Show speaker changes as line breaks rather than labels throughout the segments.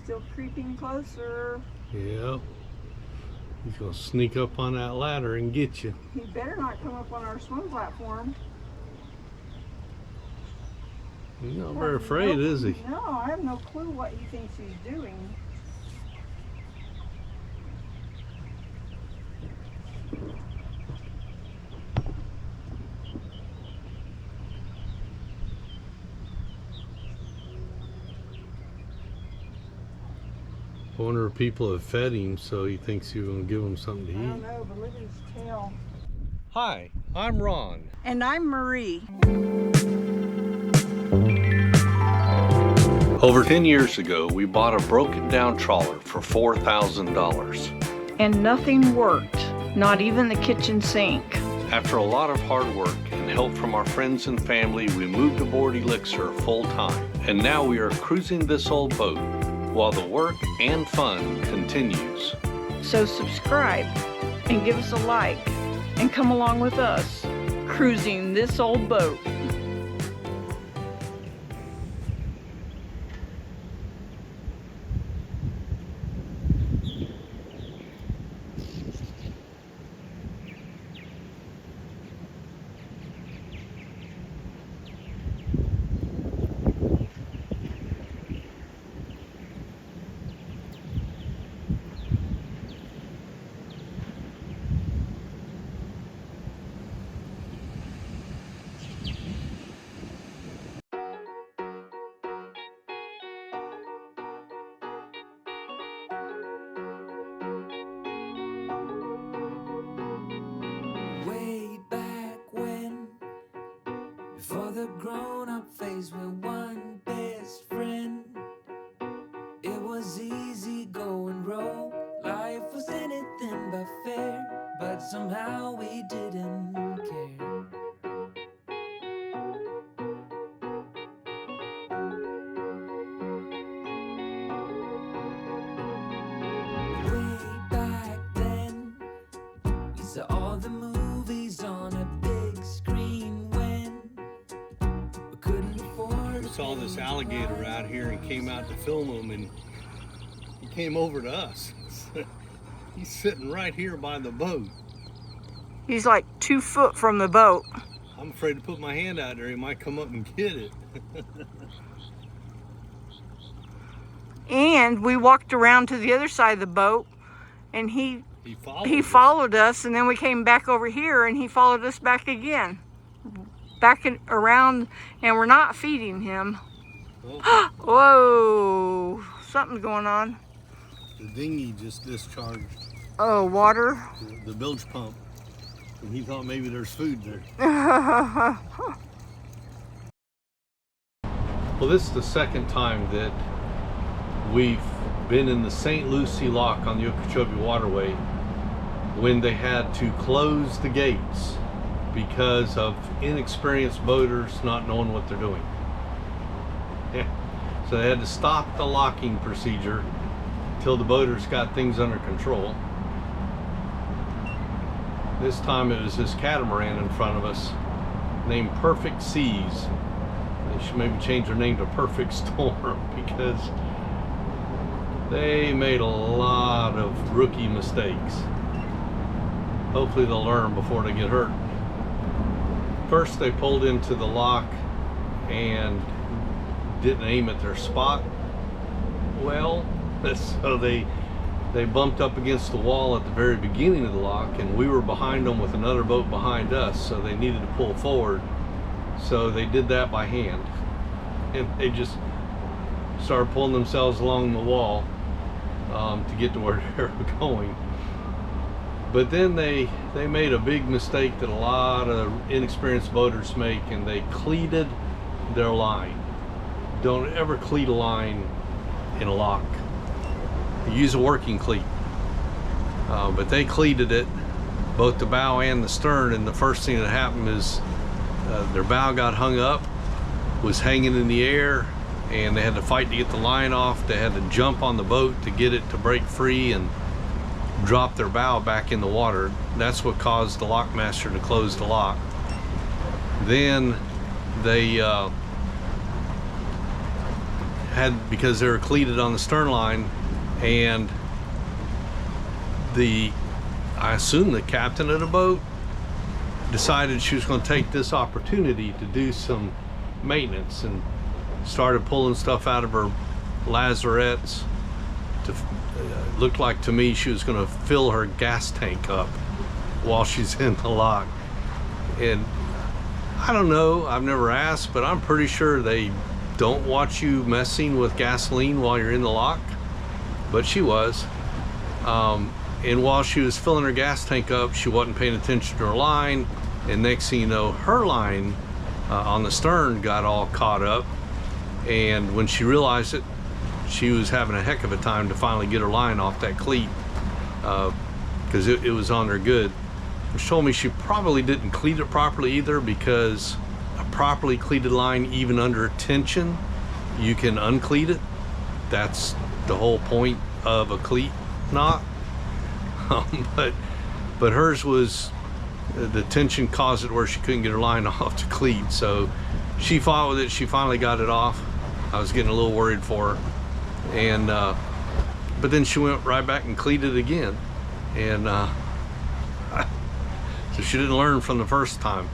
still creeping closer.
Yep. He's gonna sneak up on that ladder and get you.
He better not come up on our swim platform.
He's not very afraid, is he?
No, I have no clue what he thinks he's doing.
I wonder if people have fed him so he thinks you're going to give him something to eat.
I don't know, but look at his tail.
Hi, I'm Ron.
And I'm Marie.
Over 10 years ago, we bought a broken down trawler for $4,000.
And nothing worked, not even the kitchen sink.
After a lot of hard work and help from our friends and family, we moved aboard Elixir full time. And now we are cruising this old boat while the work and fun continues.
So subscribe and give us a like and come along with us cruising this old boat.
For the grown-up phase, we're one best friend. It was easy going rogue. Life was anything but fair, but somehow we didn't care. Way back then, we saw all the movies on a big screen when
We saw this alligator out here and came out to film him, and he came over to us. He's sitting right here by the boat.
He's like 2 foot from the boat.
I'm afraid to put my hand out there. He might come up and get it.
And we walked around to the other side of the boat, and he followed us, and then we came back over here, and he followed us back again. Back around, and we're not feeding him. Oh. Whoa, something's going on.
The dinghy just discharged.
Oh, water?
The bilge pump. And he thought maybe there's food there. Well, this is the second time that we've been in the St. Lucie Lock on the Okeechobee Waterway when they had to close the gates because of inexperienced boaters not knowing what they're doing. Yeah. So they had to stop the locking procedure till the boaters got things under control. This time it was this catamaran in front of us named Perfect Seas. They should maybe change their name to Perfect Storm because they made a lot of rookie mistakes. Hopefully they'll learn before they get hurt. First they pulled into the lock and didn't aim at their spot well, so they bumped up against the wall at the very beginning of the lock, and we were behind them with another boat behind us, so they needed to pull forward. So they did that by hand, and they just started pulling themselves along the wall to get to where they were going. But then they made a big mistake that a lot of inexperienced boaters make, and they cleated their line. Don't ever cleat a line in a lock. Use a working cleat. But they cleated it, both the bow and the stern, and the first thing that happened is their bow got hung up, was hanging in the air, and they had to fight to get the line off. They had to jump on the boat to get it to break free and drop their bow back in the water. That's what caused the lockmaster to close the lock. Then they because they were cleated on the stern line, and I assume the captain of the boat decided she was going to take this opportunity to do some maintenance, and started pulling stuff out of her lazarettes. Looked like to me she was going to fill her gas tank up while she's in the lock. And I don't know, I've never asked, but I'm pretty sure they don't want you messing with gasoline while you're in the lock, but she was. And while she was filling her gas tank up, she wasn't paying attention to her line, and next thing you know, her line on the stern got all caught up, and when she realized it, she was having a heck of a time to finally get her line off that cleat, because it was on there good. Which told me she probably didn't cleat it properly either, because a properly cleated line, even under tension, you can uncleat it. That's the whole point of a cleat knot. But hers was, the tension caused it where she couldn't get her line off to cleat. So she fought with it. She finally got it off. I was getting a little worried for her, and but then she went right back and cleated it again, and so she didn't learn from the first time.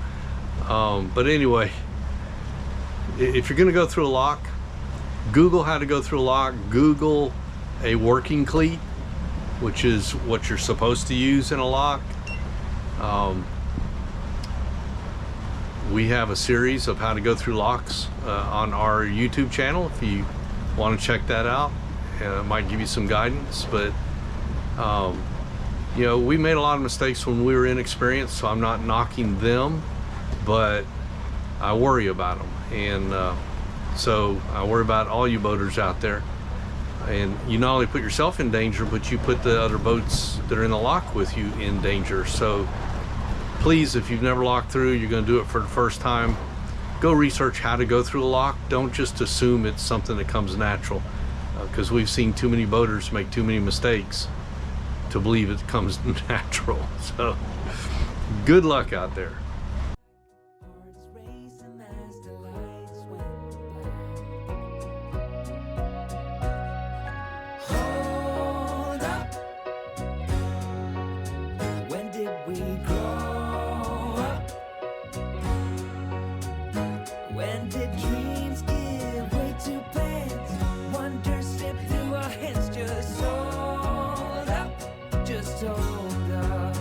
But anyway, if you're going to go through a lock, Google how to go through a lock. Google a working cleat, which is what you're supposed to use in a lock. We have a series of how to go through locks on our YouTube channel. If you want to check that out, it might give you some guidance. But you know, we made a lot of mistakes when we were inexperienced, so I'm not knocking them, but I worry about them. And so I worry about all you boaters out there. And you not only put yourself in danger, but you put the other boats that are in the lock with you in danger. So please, if you've never locked through, you're going to do it for the first time, go research how to go through a lock. Don't just assume it's something that comes natural, because we've seen too many boaters make too many mistakes to believe it comes natural. So good luck out there.
Hearts racing as the lights went by. Hold up. When did we grow up? When did dreams give way to plans? Wonder slip through our hands. Just hold up. Just hold up.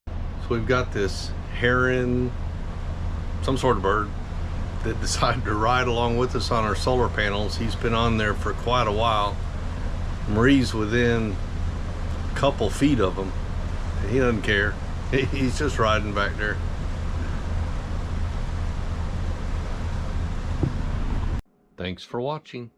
So we've got this heron, some sort of bird, that decided to ride along with us on our solar panels. He's been on there for quite a while. Marie's within a couple feet of him. He doesn't care. He's just riding back there. Thanks for watching.